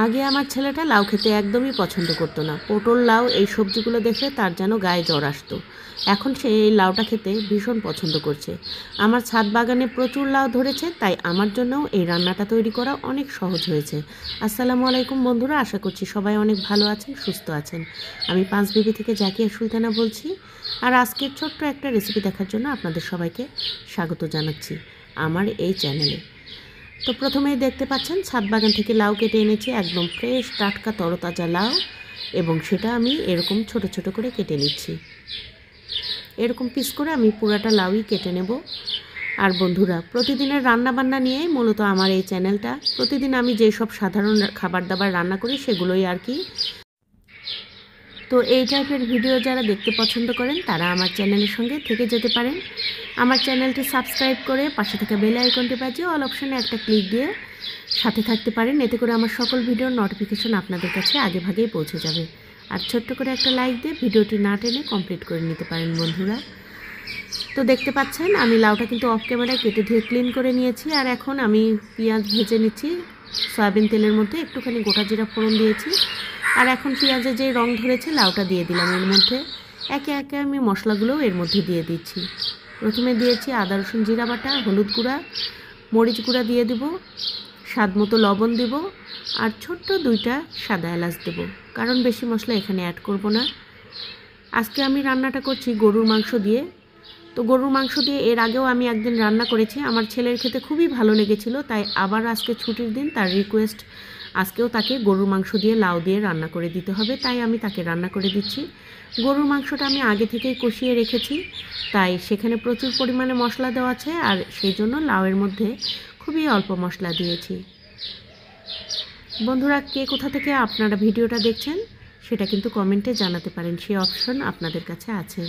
আগে আমার ছেলেটা লাউ খেতে একদমই পছন্দ করতো না। পটল, লাউ এই সবজিগুলো দেখে তার যেন গায়ে জ্বর আসতো। এখন সে এই লাউটা খেতে ভীষণ পছন্দ করছে। আমার ছাদ বাগানে প্রচুর লাউ ধরেছে, তাই আমার জন্যও এই রান্নাটা তৈরি করা অনেক সহজ হয়েছে। আসসালামু আলাইকুম বন্ধুরা, আশা করছি সবাই অনেক ভালো আছেন, সুস্থ আছেন। আমি পাঁচবিবি থেকে জাকিয়া সুলতানা বলছি। আর আজকের ছোট্ট একটা রেসিপি দেখার জন্য আপনাদের সবাইকে স্বাগত জানাচ্ছি আমার এই চ্যানেলে। তো প্রথমেই দেখতে পাচ্ছেন ছাদ বাগান থেকে লাউ কেটে এনেছি, একদম ফ্রেশ টাটকা তরতাজা লাউ, এবং সেটা আমি এরকম ছোট ছোট করে কেটে নিচ্ছি। এরকম পিস করে আমি পুরাটা লাউই কেটে নেব। আর বন্ধুরা, প্রতিদিনের রান্নাবান্না নিয়েই মূলত আমার এই চ্যানেলটা। প্রতিদিন আমি যেসব সাধারণ খাবার দাবার রান্না করি সেগুলোই আর কি। তো এই টাইপের ভিডিও যারা দেখতে পছন্দ করেন তারা আমার চ্যানেলের সঙ্গে থেকে যেতে পারেন। আমার চ্যানেলটি সাবস্ক্রাইব করে পাশে থাকা বেল আইকনটি বাজিয়ে অল অপশানে একটা ক্লিক দিয়ে সাথে থাকতে পারেন। এতে করে আমার সকল ভিডিওর নোটিফিকেশন আপনাদের কাছে আগে ভাগেই পৌঁছে যাবে। আর ছোট্ট করে একটা লাইক দিয়ে ভিডিওটি না টেনে কমপ্লিট করে নিতে পারেন বন্ধুরা। তো দেখতে পাচ্ছেন আমি লাউটা কিন্তু অফ ক্যামেরায় কেটে ধুয়ে ক্লিন করে নিয়েছি। আর এখন আমি পেঁয়াজ ভেজে নিচ্ছি। সয়াবিন তেলের মধ্যে একটুখানি গোটা জিরা ফোড়ন দিয়েছি। আর এখন পেঁয়াজের যে রং ধরেছে লাউটা দিয়ে দিলাম এর মধ্যে। একে একে আমি মশলাগুলোও এর মধ্যে দিয়ে দিচ্ছি। প্রথমে দিয়েছি আদা রসুন জিরা বাটা, হলুদ গুঁড়া, মরিচ গুঁড়া দিয়ে দেব, স্বাদ মতো লবণ দেব, আর ছোট্ট 2টা সাদা এলাচ দেব, কারণ বেশি মশলা এখানে অ্যাড করব না। আজকে আমি রান্নাটা করছি গরুর মাংস দিয়ে। তো গরুর মাংস দিয়ে এর আগেও আমি একদিন রান্না করেছি, আমার ছেলের খেতে খুবই ভালো লেগেছিল। তাই আবার আজকে ছুটির দিন, তার রিকোয়েস্ট, আজকেও তাকে গরুর মাংস দিয়ে লাউ দিয়ে রান্না করে দিতে হবে, তাই আমি তাকে রান্না করে দিচ্ছি। গরুর মাংসটা আমি আগে থেকেই কষিয়ে রেখেছি, তাই সেখানে প্রচুর পরিমাণে মশলা দেওয়া আছে, আর সেই জন্য লাউয়ের মধ্যে খুবই অল্প মশলা দিয়েছি। বন্ধুরা, কে কোথা থেকে আপনারা ভিডিওটা দেখছেন সেটা কিন্তু কমেন্টে জানাতে পারেন, সেই অপশন আপনাদের কাছে আছে।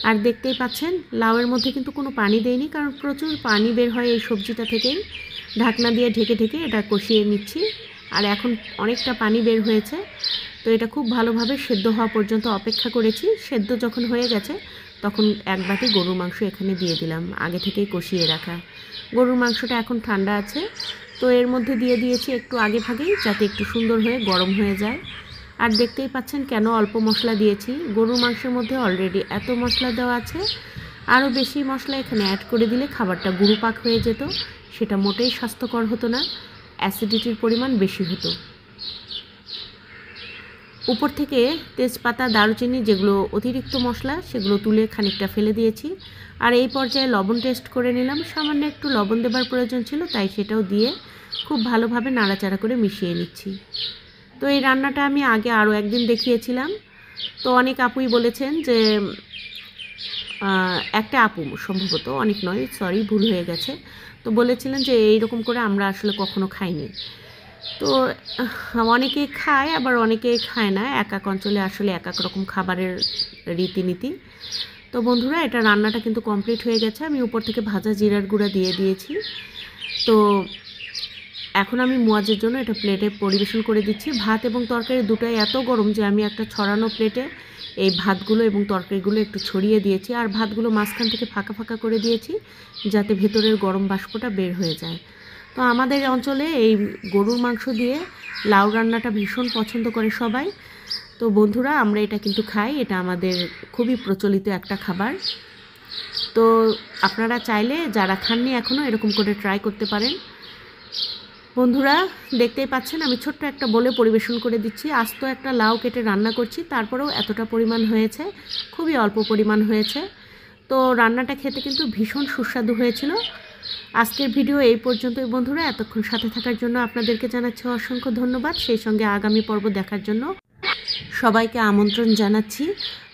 আর দেখতেই পাচ্ছেন লাউয়ের মধ্যে কিন্তু কোনো পানি দেয়নি, কারণ প্রচুর পানি বের হয় এই সবজিটা থেকেই। ঢাকনা দিয়ে ঢেকে ঢেকে এটা কষিয়ে নিচ্ছি। আর এখন অনেকটা পানি বের হয়েছে, তো এটা খুব ভালোভাবে সেদ্ধ হওয়া পর্যন্ত অপেক্ষা করেছি। সেদ্ধ যখন হয়ে গেছে তখন এক বাটি গরুর মাংস এখানে দিয়ে দিলাম, আগে থেকেই কষিয়ে রাখা। গরুর মাংসটা এখন ঠান্ডা আছে, তো এর মধ্যে দিয়ে দিয়েছি একটু আগে ভাগেই, যাতে একটু সুন্দর হয়ে গরম হয়ে যায়। আর দেখতেই পাচ্ছেন কেন অল্প মশলা দিয়েছি। গরুর মাংসের মধ্যে অলরেডি এত মশলা দেওয়া আছে, আরও বেশি মশলা এখানে অ্যাড করে দিলে খাবারটা গুরুপাক হয়ে যেত, সেটা মোটেই স্বাস্থ্যকর হতো না, অ্যাসিডিটির পরিমাণ বেশি হতো। উপর থেকে তেজপাতা, দারুচিনি, যেগুলো অতিরিক্ত মশলা সেগুলো তুলে খানিকটা ফেলে দিয়েছি। আর এই পর্যায়ে লবণ টেস্ট করে নিলাম, সামান্য একটু লবণ দেবার প্রয়োজন ছিল, তাই সেটাও দিয়ে খুব ভালোভাবে নাড়াচাড়া করে মিশিয়ে নিচ্ছি। তো এই রান্নাটা আমি আগে আরও একদিন দেখিয়েছিলাম, তো অনেক আপুই বলেছেন যে, একটা আপু সম্ভবত, অনেক নয়, সরি ভুল হয়ে গেছে, তো বলেছিলেন যে এইরকম করে আমরা আসলে কখনো খাইনি। তো অনেকে খায়, আবার অনেকে খায় না, এক এক অঞ্চলে আসলে এক এক রকম খাবারের রীতিনীতি। তো বন্ধুরা, এটা রান্নাটা কিন্তু কমপ্লিট হয়ে গেছে। আমি উপর থেকে ভাজা জিরার গুঁড়া দিয়ে দিয়েছি। তো এখন আমি মুয়াজের জন্য এটা প্লেটে পরিবেশন করে দিচ্ছি। ভাত এবং তরকারি দুটোই এত গরম যে আমি একটা ছড়ানো প্লেটে এই ভাতগুলো এবং তরকারিগুলো একটু ছড়িয়ে দিয়েছি, আর ভাতগুলো মাঝখান থেকে ফাঁকা ফাঁকা করে দিয়েছি, যাতে ভেতরের গরম বাষ্পটা বের হয়ে যায়। তো আমাদের অঞ্চলে এই গরুর মাংস দিয়ে লাউ রান্নাটা ভীষণ পছন্দ করে সবাই। তো বন্ধুরা, আমরা এটা কিন্তু খাই, এটা আমাদের খুবই প্রচলিত একটা খাবার। তো আপনারা চাইলে যারা খাননি এখনও এরকম করে ট্রাই করতে পারেন। বন্ধুরা, দেখতেই পাচ্ছেন আমি ছোট্ট একটা বলে পরিবেশন করে দিচ্ছি। আস্ত একটা লাউ কেটে রান্না করছি, তারপরেও এতটা পরিমাণ হয়েছে, খুবই অল্প পরিমাণ হয়েছে। তো রান্নাটা খেতে কিন্তু ভীষণ সুস্বাদু হয়েছিল। আজকের ভিডিও এই পর্যন্তই বন্ধুরা। এতক্ষণ সাথে থাকার জন্য আপনাদেরকে জানাচ্ছি অসংখ্য ধন্যবাদ। সেই সঙ্গে আগামী পর্ব দেখার জন্য সবাইকে আমন্ত্রণ জানাচ্ছি।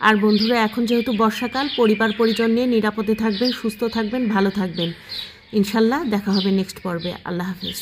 আর বন্ধুরা, এখন যেহেতু বর্ষাকাল, পরিবার পরিজন নিয়ে নিরাপদে থাকবেন, সুস্থ থাকবেন, ভালো থাকবেন। ইনশাল্লাহ দেখা হবে নেক্সট পর্বে। আল্লাহ হাফেজ।